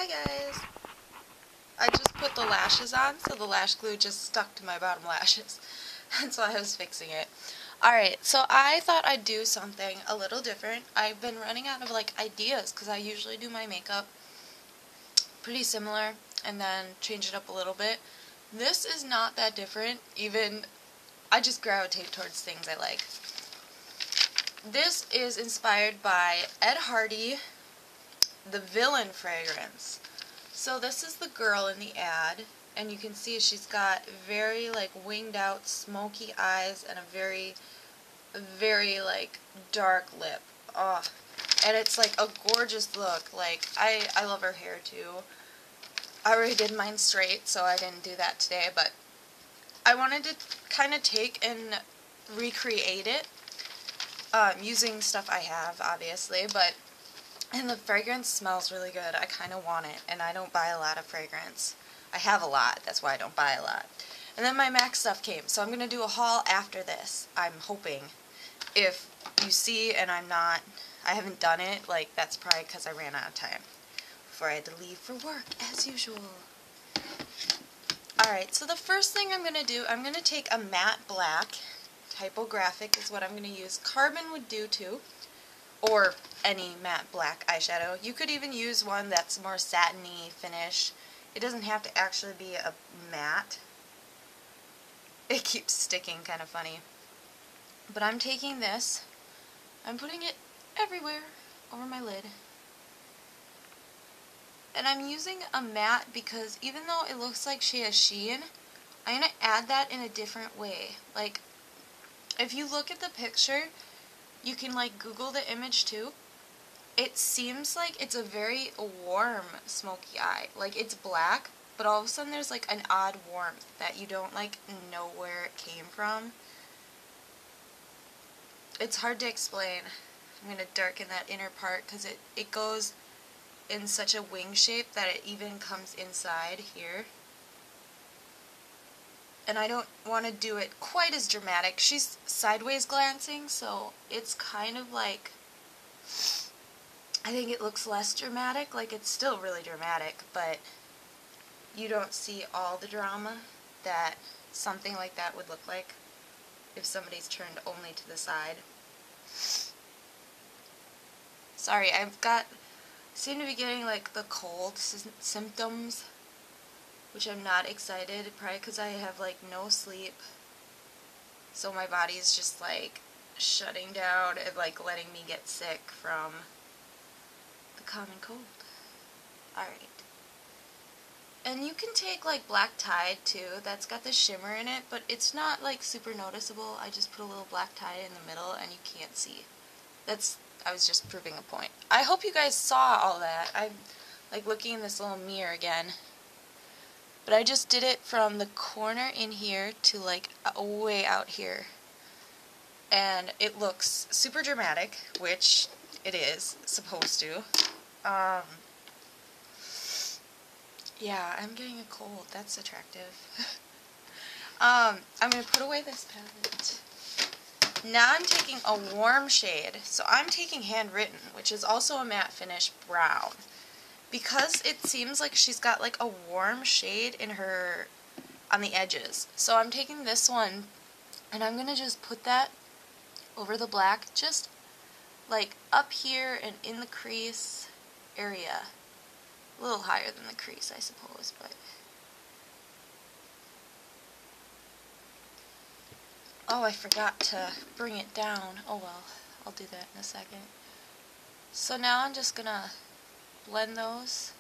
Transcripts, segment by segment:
Hi guys! I just put the lashes on, so the lash glue just stuck to my bottom lashes. That's why I was fixing it. Alright, so I thought I'd do something a little different. I've been running out of ideas because I usually do my makeup pretty similar and then change it up a little bit. This is not that different, even I just gravitate towards things I like. This is inspired by Ed Hardy, the Villian fragrance. So this is the girl in the ad, and you can see she's got very winged out smoky eyes and a very dark lip. Oh, and it's a gorgeous look. I love her hair too. I already did mine straight, so I didn't do that today, but I wanted to kind of take and recreate it using stuff I have, obviously, and the fragrance smells really good. I kind of want it, and I don't buy a lot of fragrance. I have a lot, that's why I don't buy a lot. And then my MAC stuff came, so I'm going to do a haul after this, I'm hoping. If you see and I haven't done it, that's probably because I ran out of time before I had to leave for work, as usual. Alright, so the first thing I'm going to do, I'm going to take a matte black. Typographic is what I'm going to use. Carbon would do too, or any matte black eyeshadow. You could even use one that's more satiny finish. It doesn't have to actually be a matte. It keeps sticking, kind of funny. But I'm taking this, I'm putting it everywhere over my lid. And I'm using a matte because even though it looks like she has sheen, I'm going to add that in a different way. If you look at the picture, you can Google the image too. It seems like it's a very warm smoky eye. It's black, but all of a sudden there's an odd warmth that you don't know where it came from. It's hard to explain. I'm going to darken that inner part because it goes in such a wing shape that it even comes inside here. And I don't want to do it quite as dramatic. She's sideways glancing, so it's kind of I think it looks less dramatic. It's still really dramatic, but you don't see all the drama that something like that would look like if somebody's turned only to the side. Sorry, seem to be getting the cold symptoms, which I'm not excited, probably because I have no sleep, so my body's just shutting down and letting me get sick from the common cold. Alright. And you can take Black Tide too, that's got the shimmer in it, but it's not super noticeable. I just put a little black tide in the middle and you can't see. I was just proving a point. I hope you guys saw all that. I'm looking in this little mirror again. But I just did it from the corner in here to way out here. And it looks super dramatic, which it is supposed to. Yeah, I'm getting a cold. That's attractive. I'm going to put away this palette. Now I'm taking a warm shade. So I'm taking Handwritten, which is also a matte finish brown. Because it seems like she's got a warm shade in her, on the edges. So I'm taking this one, and I'm going to just put that over the black, just up here and in the crease area. A little higher than the crease, I suppose, but... Oh, I forgot to bring it down. Oh well, I'll do that in a second. So now I'm just going to blend those.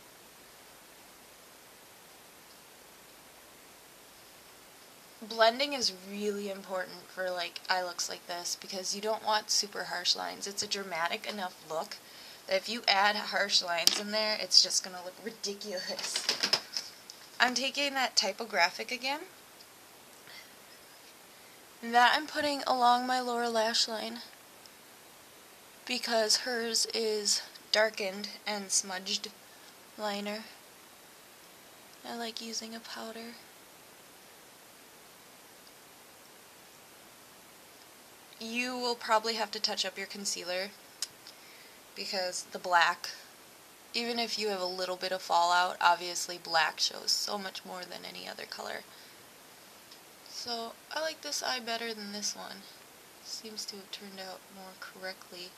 Blending is really important for eye looks like this because you don't want super harsh lines. It's a dramatic enough look that if you add harsh lines in there, it's just going to look ridiculous. I'm taking that Typographic again. And that I'm putting along my lower lash line because hers is darkened and smudged liner. I like using a powder. You will probably have to touch up your concealer because the black Even if you have a little bit of fallout, obviously black shows so much more than any other color. So I like this eye better than this one. Seems to have turned out more correctly.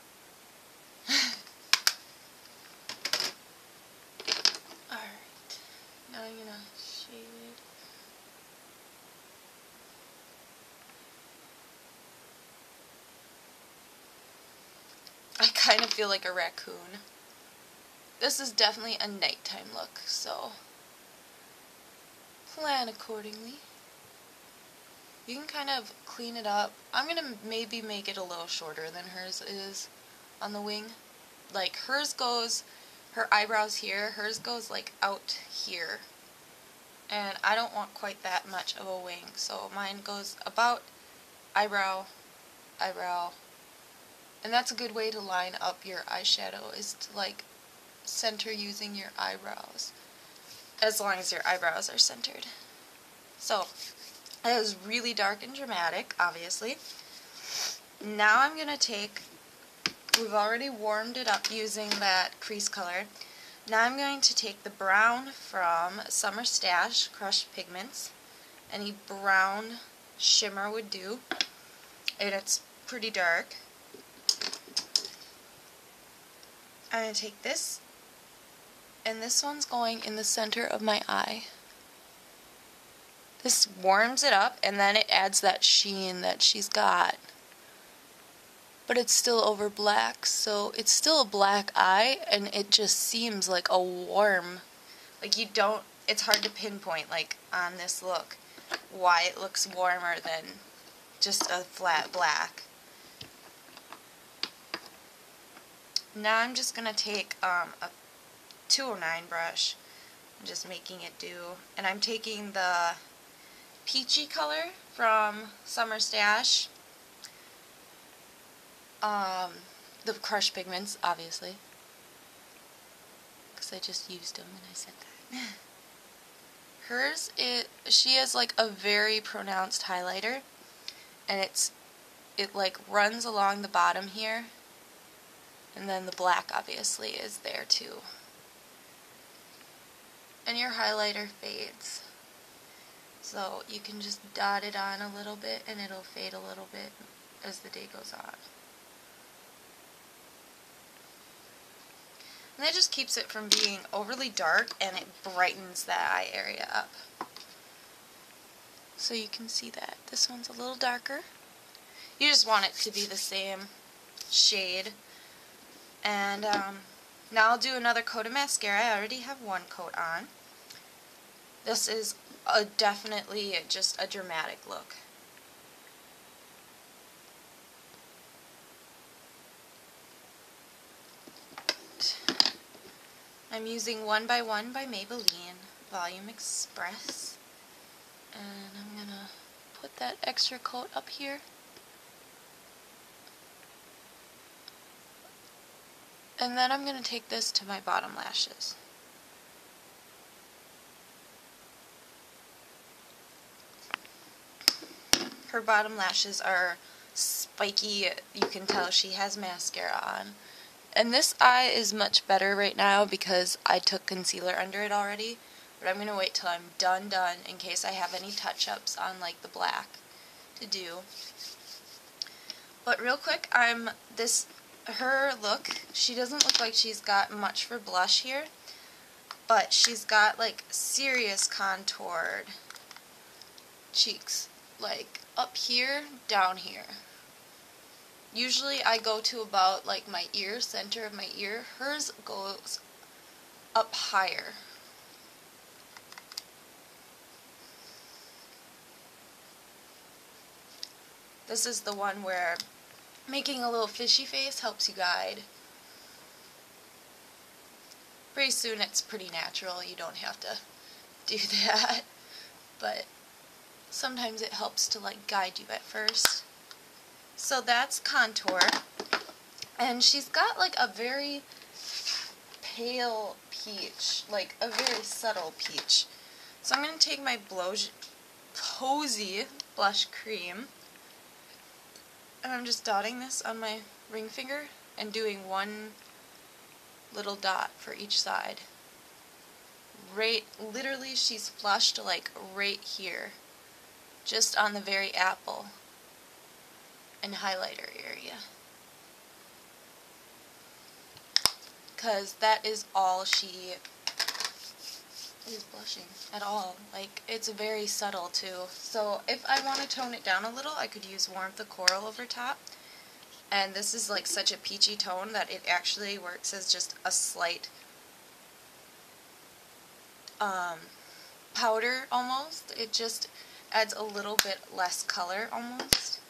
Alright, now I'm gonna shade it. I kind of feel like a raccoon. This is definitely a nighttime look, so plan accordingly. You can kind of clean it up. I'm gonna maybe make it a little shorter than hers is on the wing. Like hers goes, her eyebrows here, hers goes like out here. And I don't want quite that much of a wing, so mine goes about eyebrow, eyebrow. And that's a good way to line up your eyeshadow, is to like center using your eyebrows. As long as your eyebrows are centered. So, it was really dark and dramatic, obviously. Now I'm going to take, we've already warmed it up using that crease color. Now I'm going to take the brown from Summer Stash, Crushed Pigments. Any brown shimmer would do. And it's pretty dark. I'm going to take this, and this one's going in the center of my eye. This warms it up, and then it adds that sheen that she's got. But it's still over black, so it's still a black eye, and it just seems like a warm, like you don't, it's hard to pinpoint, like, on this look, why it looks warmer than just a flat black. Now I'm just going to take a 209 brush, I'm just making it do, and I'm taking the peachy color from Summer Stash, the Crushed Pigments, obviously, because I just used them when I said that. Hers, she has like a very pronounced highlighter, and it like runs along the bottom here. And then the black obviously is there too. And your highlighter fades. So you can just dot it on a little bit and it'll fade a little bit as the day goes on. And that just keeps it from being overly dark, and it brightens that eye area up. So you can see that. This one's a little darker. You just want it to be the same shade. And now I'll do another coat of mascara. I already have one coat on. This is definitely just a dramatic look. I'm using One by One by Maybelline Volume Express. And I'm going to put that extra coat up here. And then I'm going to take this to my bottom lashes. Her bottom lashes are spiky. You can tell she has mascara on. And this eye is much better right now because I took concealer under it already. But I'm going to wait till I'm done in case I have any touch-ups on like the black to do. But real quick, her look, she doesn't look like she's got much for blush here, but she's got like serious contoured cheeks, like up here, down here. Usually I go to about like my ear, center of my ear. Hers goes up higher. This is the one where making a little fishy face helps you guide. Pretty soon it's pretty natural, you don't have to do that, but sometimes it helps to like guide you at first. So that's contour, and she's got like a very pale peach, like a very subtle peach. So I'm going to take my Posey blush cream, and I'm just dotting this on my ring finger and doing one little dot for each side. Right, literally she's flushed like right here, just on the very apple and highlighter area. Because that is all she is blushing at all. Like, it's very subtle too. So if I want to tone it down a little, I could use Warmth the Coral over top. And this is like such a peachy tone that it actually works as just a slight powder almost. It just adds a little bit less color almost.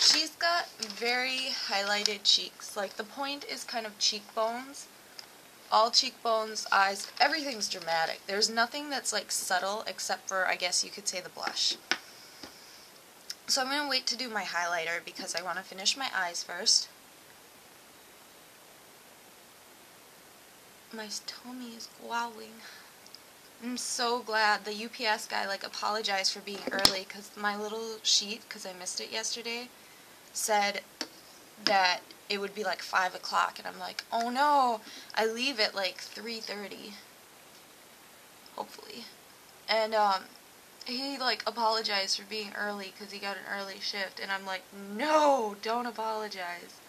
She's got very highlighted cheeks. Like, the point is kind of cheekbones. All cheekbones, eyes, everything's dramatic. There's nothing that's like subtle except for, I guess you could say, the blush. So I'm going to wait to do my highlighter because I want to finish my eyes first. My tummy is growling. I'm so glad the UPS guy like apologized for being early, because my little sheet, because I missed it yesterday, said that it would be like 5 o'clock, and I'm like, oh no, I leave at like 3:30, hopefully. And he like apologized for being early because he got an early shift, and I'm like, no, don't apologize.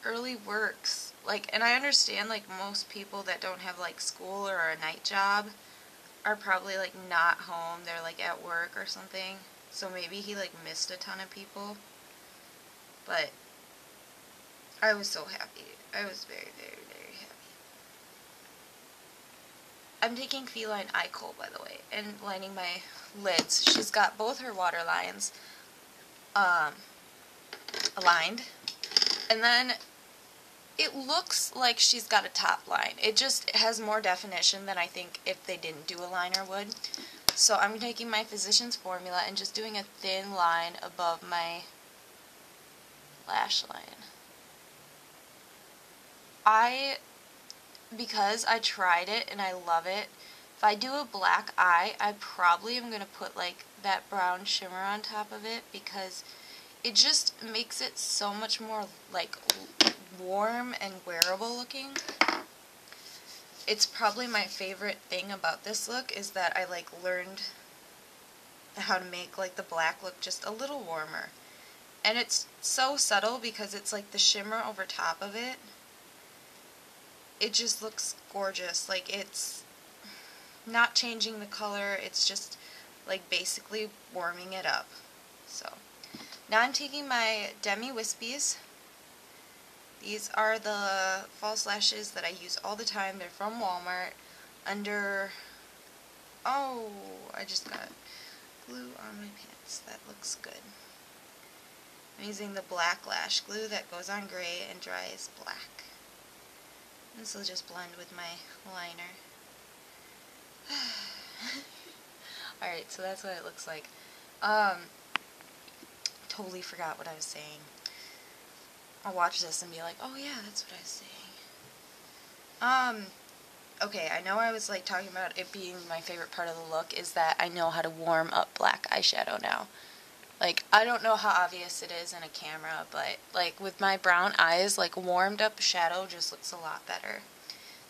Early works. Like, and I understand like most people that don't have like school or a night job are probably like not home, they're like at work or something, so maybe he like missed a ton of people, but I was so happy. I was very, very, very happy. I'm taking Feline kohl, by the way, and lining my lids. She's got both her waterlines aligned, and then it looks like she's got a top line. It just has more definition than I think if they didn't do a liner would. So I'm taking my Physicians Formula and just doing a thin line above my lash line. Because I tried it and I love it, if I do a black eye, I probably am going to put like that brown shimmer on top of it, because it just makes it so much more like warm and wearable looking. It's probably my favorite thing about this look is that I like learned how to make like the black look just a little warmer. And it's so subtle because it's like the shimmer over top of it. It just looks gorgeous. Like, it's not changing the color, it's just like basically warming it up. So now I'm taking my Demi Wispies. These are the false lashes that I use all the time. They're from Walmart. Oh, I just got glue on my pants. That looks good. I'm using the black lash glue that goes on gray and dries black. This will just blend with my liner. Alright, so that's what it looks like. Totally forgot what I was saying. I'll watch this and be like, oh yeah, that's what I was saying. Okay, I know I was like talking about it being my favorite part of the look is that I know how to warm up black eyeshadow now. Like, I don't know how obvious it is in a camera, but like with my brown eyes, like warmed up shadow just looks a lot better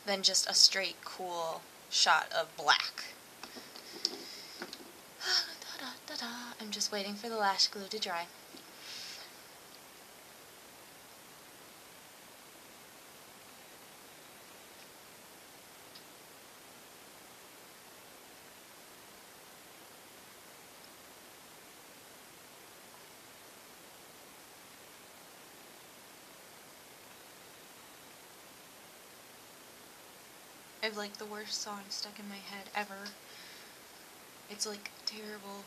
than just a straight cool shot of black. I'm just waiting for the lash glue to dry. I have like the worst song stuck in my head ever. It's like terrible,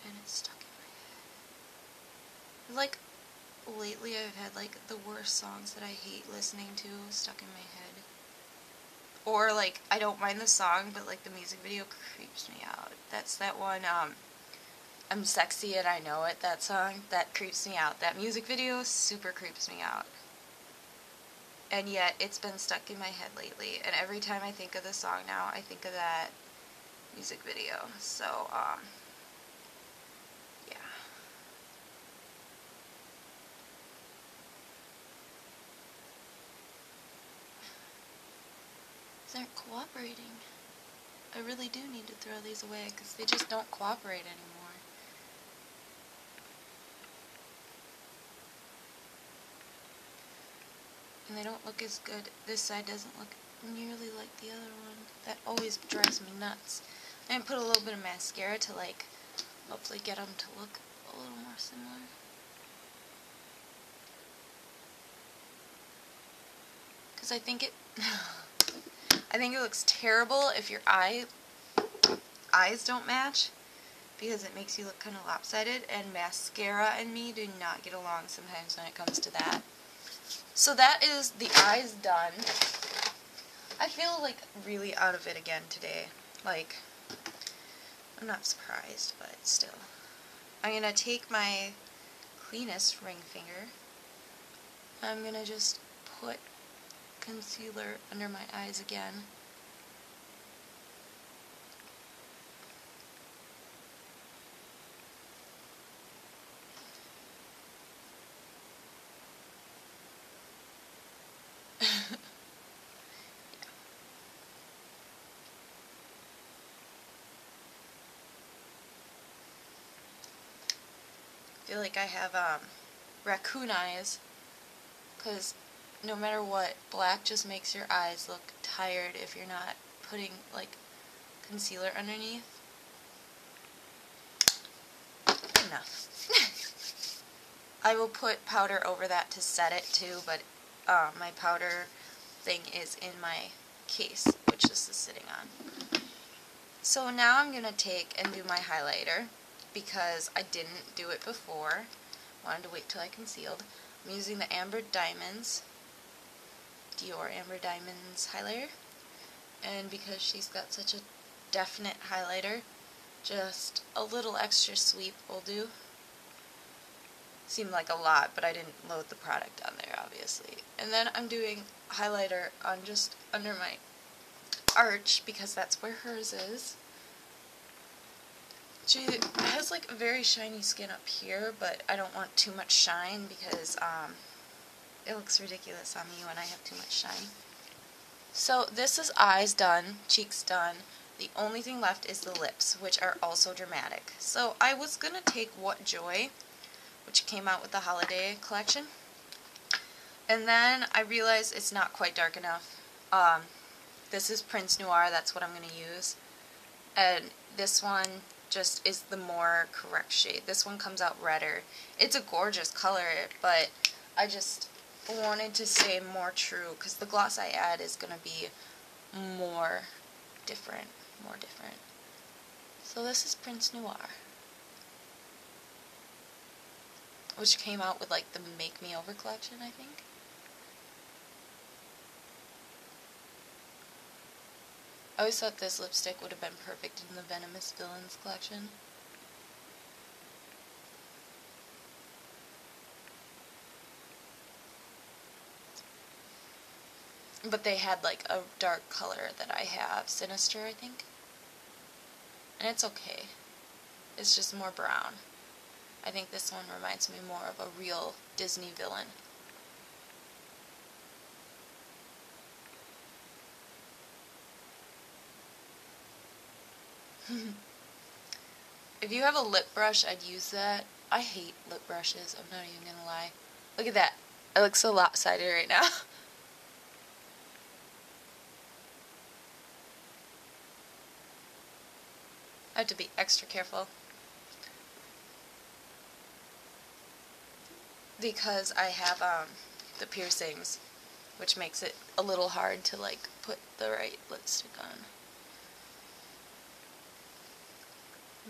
and it's stuck in my head. Like, lately I've had like the worst songs that I hate listening to stuck in my head. Or like, I don't mind the song, but like the music video creeps me out. That's that one, I'm Sexy and I Know It, that song, that creeps me out. That music video super creeps me out. And yet, it's been stuck in my head lately, and every time I think of the song now, I think of that music video. So, yeah. aren't cooperating. I really do need to throw these away because they just don't cooperate anymore. And they don't look as good. This side doesn't look nearly like the other one. That always drives me nuts. I'm going to put a little bit of mascara to like hopefully get them to look a little more similar. Because I think it looks terrible if your eyes don't match, because it makes you look kind of lopsided, and mascara and me do not get along sometimes when it comes to that. So that is the eyes done. I feel like really out of it again today. Like, I'm not surprised, but still. I'm going to take my cleanest ring finger. I'm going to just put concealer under my eyes again. I feel like I have raccoon eyes, because no matter what, black just makes your eyes look tired if you're not putting like concealer underneath. Enough. I will put powder over that to set it too, but my powder thing is in my case, which this is sitting on. So now I'm going to take and do my highlighter, because I didn't do it before. Wanted to wait till I concealed. I'm using the Amber Diamonds, Dior Amber Diamonds highlighter, and because she's got such a definite highlighter, just a little extra sweep will do. Seemed like a lot, but I didn't load the product on there, obviously. And then I'm doing highlighter on just under my arch, because that's where hers is. She has like a very shiny skin up here, but I don't want too much shine because it looks ridiculous on me when I have too much shine. So this is eyes done, cheeks done. The only thing left is the lips, which are also dramatic. So I was going to take What Joy, which came out with the holiday collection, and then I realized it's not quite dark enough. This is Prince Noir, that's what I'm going to use. And this one just is the more correct shade. This one comes out redder. It's a gorgeous color, but I just wanted to stay more true, because the gloss I add is going to be more different. So this is Prince Noir, which came out with like the Make Me Over collection, I think. I always thought this lipstick would have been perfect in the Venomous Villains collection. But they had like a dark color that I have, Sinister, I think. And it's okay. It's just more brown. I think this one reminds me more of a real Disney villain. If you have a lip brush, I'd use that. I hate lip brushes, I'm not even gonna lie. Look at that. I look so lopsided right now. I have to be extra careful, because I have the piercings, which makes it a little hard to like put the right lipstick on.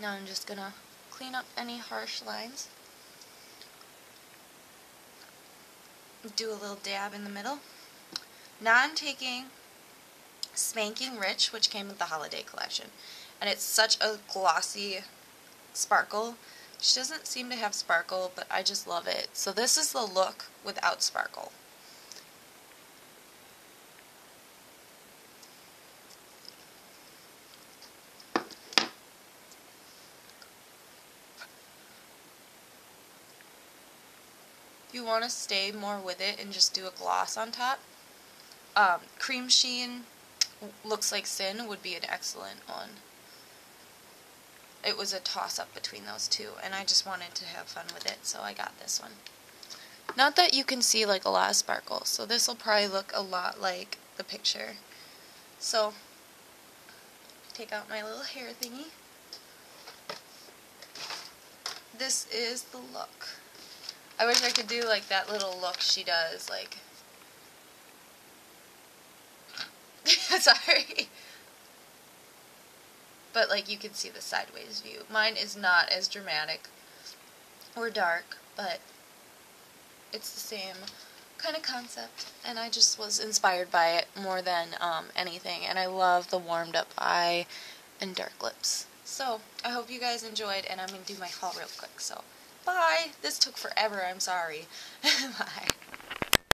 Now I'm just gonna clean up any harsh lines. Do a little dab in the middle. Now I'm taking Spanking Rich, which came with the holiday collection. And it's such a glossy sparkle. She doesn't seem to have sparkle, but I just love it. So this is the look without sparkle. If you want to stay more with it and just do a gloss on top, Cream Sheen Looks Like Sin would be an excellent one. It was a toss-up between those two, and I just wanted to have fun with it, so I got this one. Not that you can see like a lot of sparkles, so this will probably look a lot like the picture. So, take out my little hair thingy. This is the look. I wish I could do like that little look she does, like... Sorry. But like you can see the sideways view. Mine is not as dramatic or dark, but it's the same kind of concept, and I just was inspired by it more than anything, and I love the warmed up eye and dark lips. So, I hope you guys enjoyed, and I'm going to do my haul real quick, so bye! This took forever, I'm sorry. Bye.